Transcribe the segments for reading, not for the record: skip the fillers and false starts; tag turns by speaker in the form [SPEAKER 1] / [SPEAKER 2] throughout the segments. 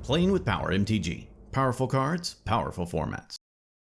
[SPEAKER 1] Playing with Power MTG. Powerful cards, powerful formats.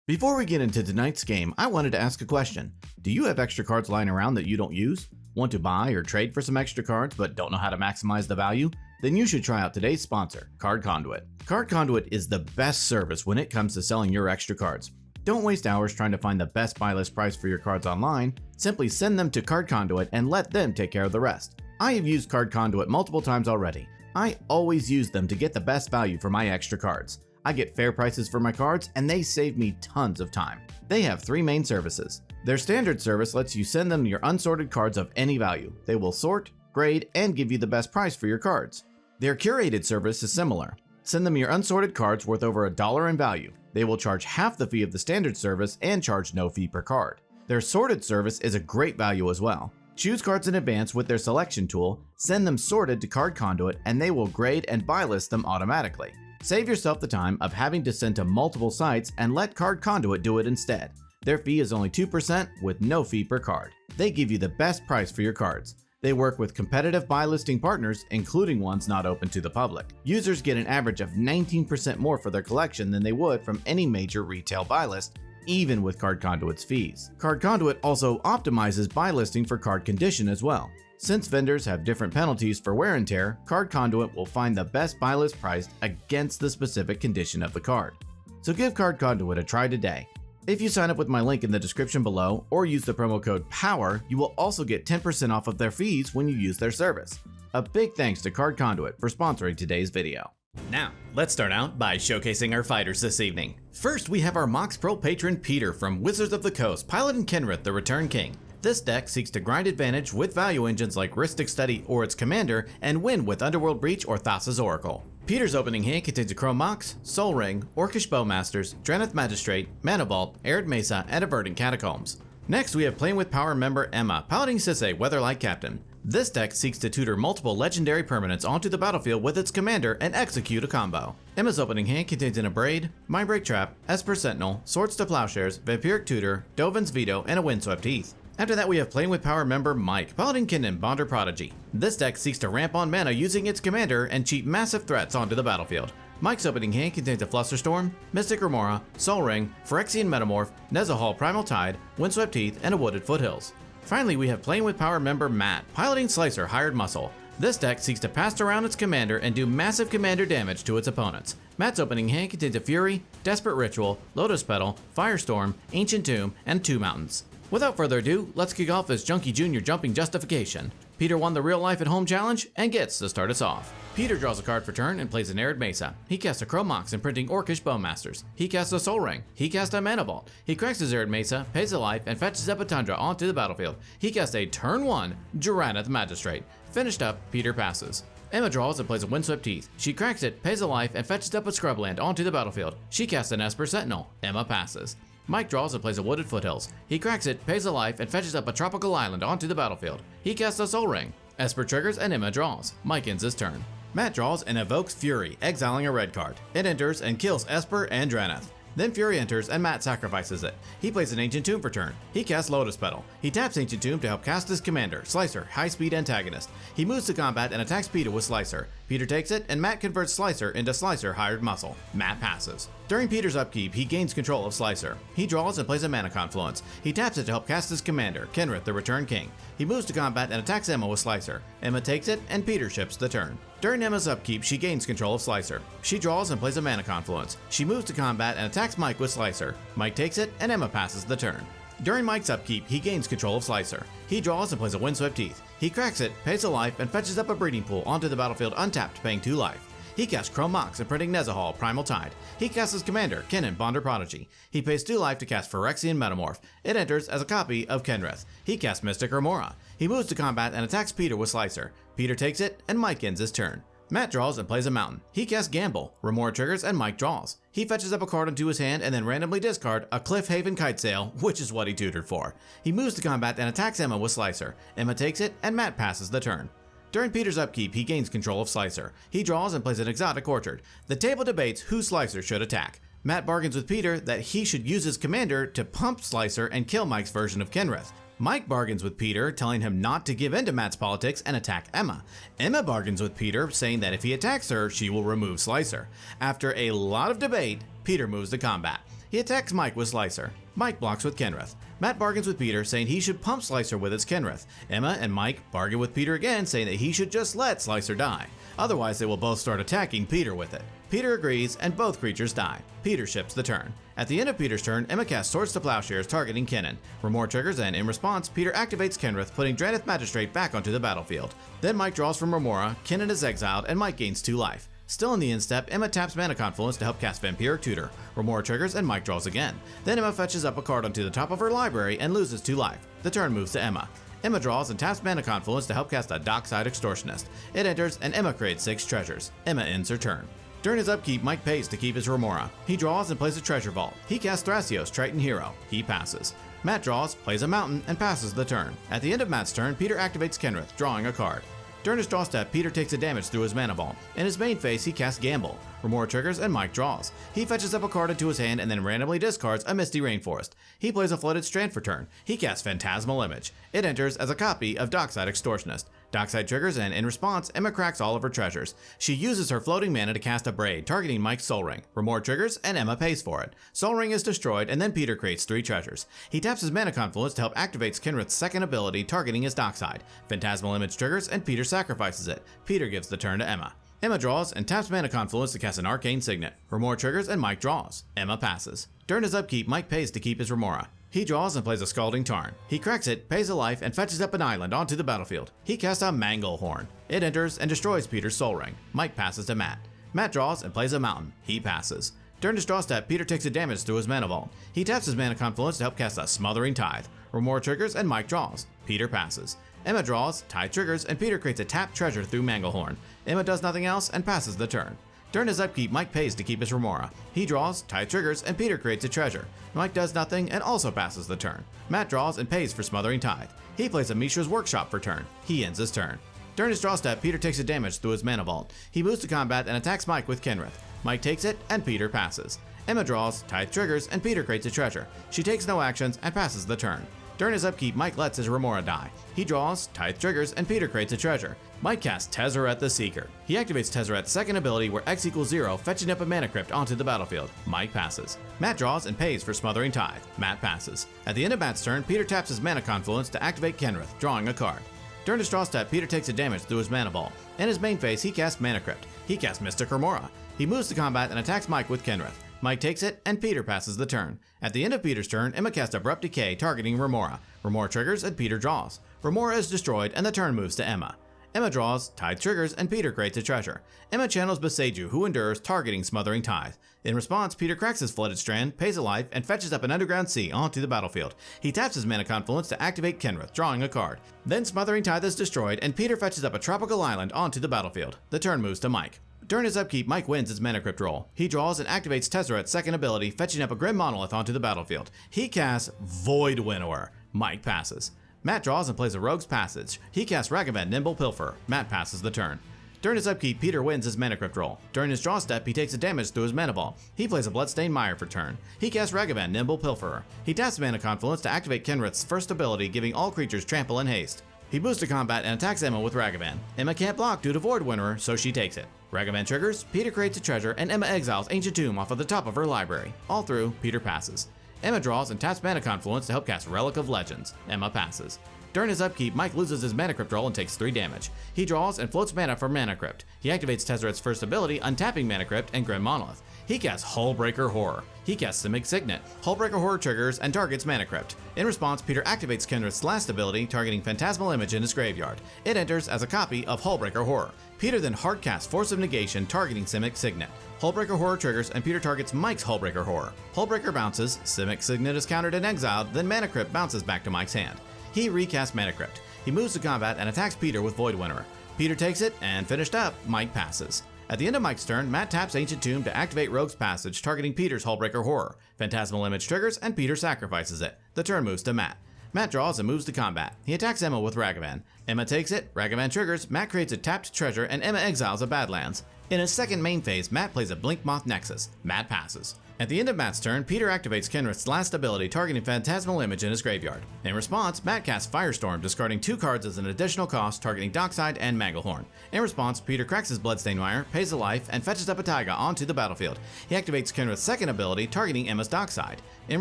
[SPEAKER 1] Before we get into tonight's game, I wanted to ask a question. Do you have extra cards lying around that you don't use? Want to buy or trade for some extra cards but don't know how to maximize the value? Then you should try out today's sponsor, Card Conduit. Card Conduit is the best service when it comes to selling your extra cards. Don't waste hours trying to find the best buy list price for your cards online. Simply send them to Card Conduit and let them take care of the rest. I have used Card Conduit multiple times already. I always use them to get the best value for my extra cards. I get fair prices for my cards and they save me tons of time. They have three main services. Their standard service lets you send them your unsorted cards of any value. They will sort, grade, and give you the best price for your cards. Their curated service is similar. Send them your unsorted cards worth over $1 in value. They will charge half the fee of the standard service and charge no fee per card. Their sorted service is a great value as well. Choose cards in advance with their selection tool, send them sorted to Card Conduit, and they will grade and buy list them automatically. Save yourself the time of having to send to multiple sites and let Card Conduit do it instead. Their fee is only 2% with no fee per card. They give you the best price for your cards. They work with competitive buy listing partners, including ones not open to the public. Users get an average of 19% more for their collection than they would from any major retail buy list, even with Card Conduit's fees. Card Conduit also optimizes buy listing for card condition as well. Since vendors have different penalties for wear and tear, Card Conduit will find the best buy list priced against the specific condition of the card. So give Card Conduit a try today. If you sign up with my link in the description below or use the promo code POWER, you will also get 10% off of their fees when you use their service. A big thanks to Card Conduit for sponsoring today's video. Now, let's start out by showcasing our fighters this evening. First, we have our Mox Pro patron Peter from Wizards of the Coast, piloting Kenrith, the Return King. This deck seeks to grind advantage with value engines like Rhystic Study or its commander and win with Underworld Breach or Thassa's Oracle. Peter's opening hand contains a Chrome Mox, Sol Ring, Orcish Bowmasters, Drannith Magistrate, Mana Vault, Arid Mesa, and a Verdant Catacombs. Next, we have Playing with Power member Emma, piloting Sisay, Weatherlight Captain. This deck seeks to tutor multiple legendary permanents onto the battlefield with its commander and execute a combo. Emma's opening hand contains an Abrade, Mindbreak Trap, Esper Sentinel, Swords to Plowshares, Vampiric Tutor, Dovin's Veto, and a Windswept Heath. After that, we have Playing with Power member Mike, piloting Kinnan, Bonder Prodigy. This deck seeks to ramp on mana using its commander and cheat massive threats onto the battlefield. Mike's opening hand contains a Flusterstorm, Mystic Remora, Sol Ring, Phyrexian Metamorph, Nezahal Primal Tide, Windswept Heath, and a Wooded Foothills. Finally, we have Playing with Power member Matt, piloting Slicer, Hired Muscle. This deck seeks to pass around its commander and do massive commander damage to its opponents. Matt's opening hand contains a Fury, Desperate Ritual, Lotus Petal, Firestorm, Ancient Tomb, and 2 Mountains. Without further ado, let's kick off this Junkie Jr. jumping justification. Peter won the Real Life at Home challenge and gets to start us off. Peter draws a card for turn and plays an Arid Mesa. He casts a Chrome Mox, imprinting Orcish Bowmasters. He casts a Sol Ring. He casts a Mana Vault. He cracks his Arid Mesa, pays a life, and fetches up a Tundra onto the battlefield. He casts a turn 1 Drannith Magistrate. Finished up, Peter passes. Emma draws and plays a Windswept Heath. She cracks it, pays a life, and fetches up a Scrubland onto the battlefield. She casts an Esper Sentinel. Emma passes. Mike draws and plays a Wooded Foothills. He cracks it, pays a life, and fetches up a Tropical Island onto the battlefield. He casts a Sol Ring. Esper triggers and Emma draws. Mike ends his turn. Matt draws and evokes Fury, exiling a red card. It enters and kills Esper and Drannith. Then Fury enters and Matt sacrifices it. He plays an Ancient Tomb for turn. He casts Lotus Petal. He taps Ancient Tomb to help cast his commander, Slicer, High Speed Antagonist. He moves to combat and attacks Peter with Slicer. Peter takes it and Matt converts Slicer into Slicer Hired Muscle. Matt passes. During Peter's upkeep, he gains control of Slicer. He draws and plays a Mana Confluence. He taps it to help cast his commander, Kenrith, the Return King. He moves to combat and attacks Emma with Slicer. Emma takes it and Peter ships the turn. During Emma's upkeep, she gains control of Slicer. She draws and plays a Mana Confluence. She moves to combat and attacks Mike with Slicer. Mike takes it and Emma passes the turn. During Mike's upkeep, he gains control of Slicer. He draws and plays a Windswept Heath. He cracks it, pays a life, and fetches up a Breeding Pool onto the battlefield untapped, paying 2 life. He casts Chrome Mox, imprinting Nezahal, Primal Tide. He casts his commander, Kinnan, Bonder Prodigy. He pays 2 life to cast Phyrexian Metamorph. It enters as a copy of Kenrith. He casts Mystic Remora. He moves to combat and attacks Peter with Slicer. Peter takes it, and Mike ends his turn. Matt draws and plays a Mountain. He casts Gamble. Remora triggers, and Mike draws. He fetches up a card into his hand and then randomly discard a Cliffhaven Kitesail, which is what he tutored for. He moves to combat and attacks Emma with Slicer. Emma takes it, and Matt passes the turn. During Peter's upkeep, he gains control of Slicer. He draws and plays an Exotic Orchard. The table debates who Slicer should attack. Matt bargains with Peter that he should use his commander to pump Slicer and kill Mike's version of Kenrith. Mike bargains with Peter, telling him not to give in to Matt's politics and attack Emma. Emma bargains with Peter, saying that if he attacks her, she will remove Slicer. After a lot of debate, Peter moves to combat. He attacks Mike with Slicer. Mike blocks with Kenrith. Matt bargains with Peter, saying he should pump Slicer with his Kenrith. Emma and Mike bargain with Peter again, saying that he should just let Slicer die. Otherwise, they will both start attacking Peter with it. Peter agrees, and both creatures die. Peter ships the turn. At the end of Peter's turn, Emma casts Swords to Plowshares, targeting Kinnan. Remore triggers, and in response, Peter activates Kenrith, putting Drannith Magistrate back onto the battlefield. Then Mike draws from Remora, Kinnan is exiled, and Mike gains 2 life. Still in the end step, Emma taps Mana Confluence to help cast Vampiric Tutor. Remora triggers, and Mike draws again. Then Emma fetches up a card onto the top of her library and loses 2 life. The turn moves to Emma. Emma draws and taps Mana Confluence to help cast a Dockside Extortionist. It enters, and Emma creates 6 treasures. Emma ends her turn. During his upkeep, Mike pays to keep his Remora. He draws and plays a Treasure Vault. He casts Thrasios, Triton Hero. He passes. Matt draws, plays a Mountain, and passes the turn. At the end of Matt's turn, Peter activates Kenrith, drawing a card. During his draw step, Peter takes a damage through his Mana Vault. In his main phase, he casts Gamble. Remora triggers, and Mike draws. He fetches up a card into his hand and then randomly discards a Misty Rainforest. He plays a Flooded Strand for turn. He casts Phantasmal Image. It enters as a copy of Dockside Extortionist. Dockside triggers, and in response, Emma cracks all of her treasures. She uses her floating mana to cast a Braid, targeting Mike's Soul Ring. Remora triggers, and Emma pays for it. Soul Ring is destroyed, and then Peter creates 3 treasures. He taps his Mana Confluence to help activate Kenrith's second ability, targeting his Dockside. Phantasmal Image triggers, and Peter sacrifices it. Peter gives the turn to Emma. Emma draws and taps Mana Confluence to cast an Arcane Signet. Remora triggers, and Mike draws. Emma passes. During his upkeep, Mike pays to keep his Remora. He draws and plays a Scalding Tarn. He cracks it, pays a life, and fetches up an island onto the battlefield. He casts a Manglehorn. It enters and destroys Peter's Soul Ring. Mike passes to Matt. Matt draws and plays a Mountain. He passes. During his draw step, Peter takes a damage through his Mana Vault. He taps his Mana Confluence to help cast a Smothering Tithe. Remora triggers, and Mike draws. Peter passes. Emma draws, Tithe triggers, and Peter creates a tapped treasure through Manglehorn. Emma does nothing else and passes the turn. During his upkeep, Mike pays to keep his Remora. He draws, Tithe triggers, and Peter creates a treasure. Mike does nothing and also passes the turn. Matt draws and pays for Smothering Tithe. He plays a Mishra's Workshop for turn. He ends his turn. During his draw step, Peter takes a damage through his Mana Vault. He moves to combat and attacks Mike with Kenrith. Mike takes it, and Peter passes. Emma draws, Tithe triggers, and Peter creates a treasure. She takes no actions and passes the turn. During his upkeep, Mike lets his Remora die. He draws, Tithe triggers, and Peter creates a treasure. Mike casts Tezzeret the Seeker. He activates Tezzeret's second ability where X equals 0, fetching up a Mana Crypt onto the battlefield. Mike passes. Matt draws and pays for Smothering Tithe. Matt passes. At the end of Matt's turn, Peter taps his Mana Confluence to activate Kenrith, drawing a card. During his draw step, Peter takes a damage through his Mana Vault. In his main phase, he casts Mana Crypt. He casts Mystic Remora. He moves to combat and attacks Mike with Kenrith. Mike takes it, and Peter passes the turn. At the end of Peter's turn, Emma casts Abrupt Decay, targeting Remora. Remora triggers, and Peter draws. Remora is destroyed, and the turn moves to Emma. Emma draws, Tithe triggers, and Peter creates a treasure. Emma channels Boseiju, who endures, targeting Smothering Tithe. In response, Peter cracks his Flooded Strand, pays a life, and fetches up an Underground Sea onto the battlefield. He taps his Mana Confluence to activate Kenrith, drawing a card. Then Smothering Tithe is destroyed, and Peter fetches up a Tropical Island onto the battlefield. The turn moves to Mike. During his upkeep, Mike wins his Mana Crypt roll. He draws and activates Tezzeret's second ability, fetching up a Grim Monolith onto the battlefield. He casts Void Winnower. Mike passes. Matt draws and plays a Rogue's Passage. He casts Ragavan, Nimble Pilfer. Matt passes the turn. During his upkeep, Peter wins his Mana Crypt roll. During his draw step, he takes a damage through his Mana Vault. He plays a Bloodstained Mire for turn. He casts Ragavan, Nimble Pilferer. He taps Mana Confluence to activate Kenrith's first ability, giving all creatures trample and haste. He moves to combat and attacks Emma with Ragavan. Emma can't block due to Void Winnower, so she takes it. Ragavan triggers, Peter creates a treasure, and Emma exiles Ancient Tomb off of the top of her library. All through, Peter passes. Emma draws and taps Mana Confluence to help cast Relic of Legends. Emma passes. During his upkeep, Mike loses his Mana Crypt roll and takes 3 damage. He draws and floats mana for Mana Crypt. He activates Tezzeret's first ability, untapping Mana Crypt and Grim Monolith. He casts Hullbreaker Horror. He casts Simic Signet. Hullbreaker Horror triggers and targets Mana Crypt. In response, Peter activates Kenrith's last ability, targeting Phantasmal Image in his graveyard. It enters as a copy of Hullbreaker Horror. Peter then hardcasts Force of Negation, targeting Simic Signet. Hullbreaker Horror triggers, and Peter targets Mike's Hullbreaker Horror. Hullbreaker bounces, Simic Signet is countered and exiled, then Mana Crypt bounces back to Mike's hand. He recasts Mana Crypt. He moves to combat and attacks Peter with Void Winnower. Peter takes it, and finished up, Mike passes. At the end of Mike's turn, Matt taps Ancient Tomb to activate Rogue's Passage, targeting Peter's Hullbreaker Horror. Phantasmal Image triggers, and Peter sacrifices it. The turn moves to Matt. Matt draws and moves to combat. He attacks Emma with Ragavan. Emma takes it, Ragavan triggers, Matt creates a tapped treasure, and Emma exiles a Badlands. In his second main phase, Matt plays a Blink Moth Nexus. Matt passes. At the end of Matt's turn, Peter activates Kenrith's last ability, targeting Phantasmal Image in his graveyard. In response, Matt casts Firestorm, discarding 2 cards as an additional cost, targeting Dockside and Manglehorn. In response, Peter cracks his Bloodstained Wire, pays a life, and fetches up a Taiga onto the battlefield. He activates Kenrith's second ability, targeting Emma's Dockside. In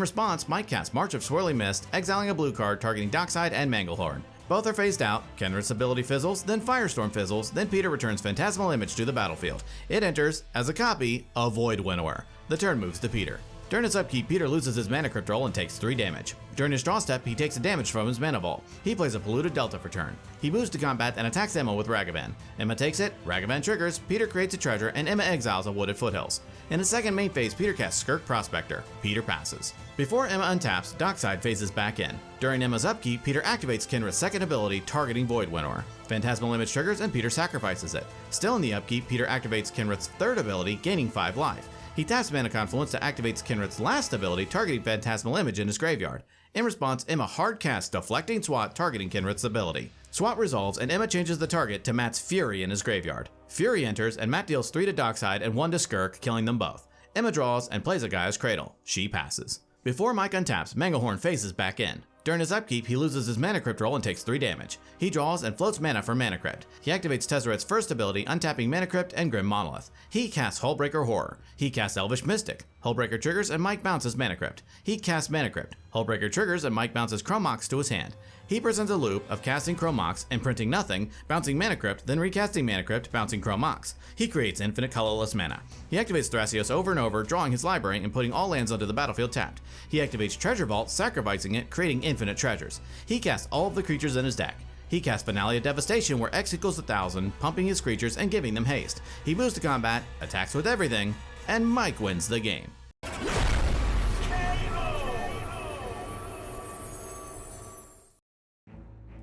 [SPEAKER 1] response, Mike casts March of Swirling Mist, exiling a blue card, targeting Dockside and Manglehorn. Both are phased out, Kenrith's ability fizzles, then Firestorm fizzles, then Peter returns Phantasmal Image to the battlefield. It enters as a copy of Void Winnower. The turn moves to Peter. During his upkeep, Peter loses his Mana Crypt roll and takes 3 damage. During his draw step, he takes a damage from his Mana Vault. He plays a Polluted Delta for turn. He moves to combat and attacks Emma with Ragavan. Emma takes it, Ragavan triggers, Peter creates a treasure, and Emma exiles a Wooded Foothills. In his second main phase, Peter casts Skirk Prospector. Peter passes. Before Emma untaps, Dockside phases back in. During Emma's upkeep, Peter activates Kenrith's second ability, targeting Void Winnower. Phantasmal Image triggers and Peter sacrifices it. Still in the upkeep, Peter activates Kenrith's third ability, gaining 5 life. He taps Mana Confluence to activate Kenrith's last ability, targeting Phantasmal Image in his graveyard. In response, Emma hard casts Deflecting Swat, targeting Kenrith's ability. Swat resolves, and Emma changes the target to Matt's Fury in his graveyard. Fury enters, and Matt deals 3 to Dockside and 1 to Skirk, killing them both. Emma draws and plays a Gaia's Cradle. She passes. Before Mike untaps, Manglehorn phases back in. During his upkeep, he loses his Mana Crypt roll and takes 3 damage. He draws and floats mana for Mana Crypt. He activates Tezzeret's first ability, untapping Mana Crypt and Grim Monolith. He casts Hullbreaker Horror. He casts Elvish Mystic. Hullbreaker triggers and Mike bounces Mana Crypt. He casts Mana Crypt. Hullbreaker triggers and Mike bounces Chrome Mox to his hand. He presents a loop of casting Chrome Mox and printing nothing, bouncing Mana Crypt, then recasting Mana Crypt, bouncing Chrome Mox. He creates infinite colorless mana. He activates Thrasios over and over, drawing his library and putting all lands onto the battlefield tapped. He activates Treasure Vault, sacrificing it, creating infinite treasures. He casts all of the creatures in his deck. He casts Finale of Devastation, where X equals 1,000, pumping his creatures and giving them haste. He moves to combat, attacks with everything, and Mike wins the game.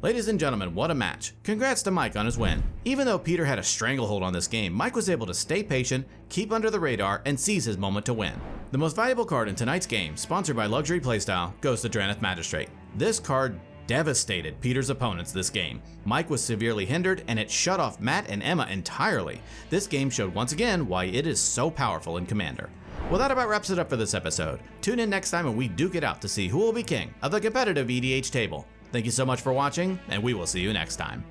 [SPEAKER 1] Ladies and gentlemen, what a match. Congrats to Mike on his win. Even though Peter had a stranglehold on this game, Mike was able to stay patient, keep under the radar, and seize his moment to win. The most valuable card in tonight's game, sponsored by Luxury Playstyle, goes to Drannith Magistrate. This card devastated Peter's opponents this game. Mike was severely hindered, and it shut off Matt and Emma entirely. This game showed once again why it is so powerful in Commander. Well, that about wraps it up for this episode. Tune in next time when we duke it out to see who will be king of the competitive EDH table. Thank you so much for watching, and we will see you next time.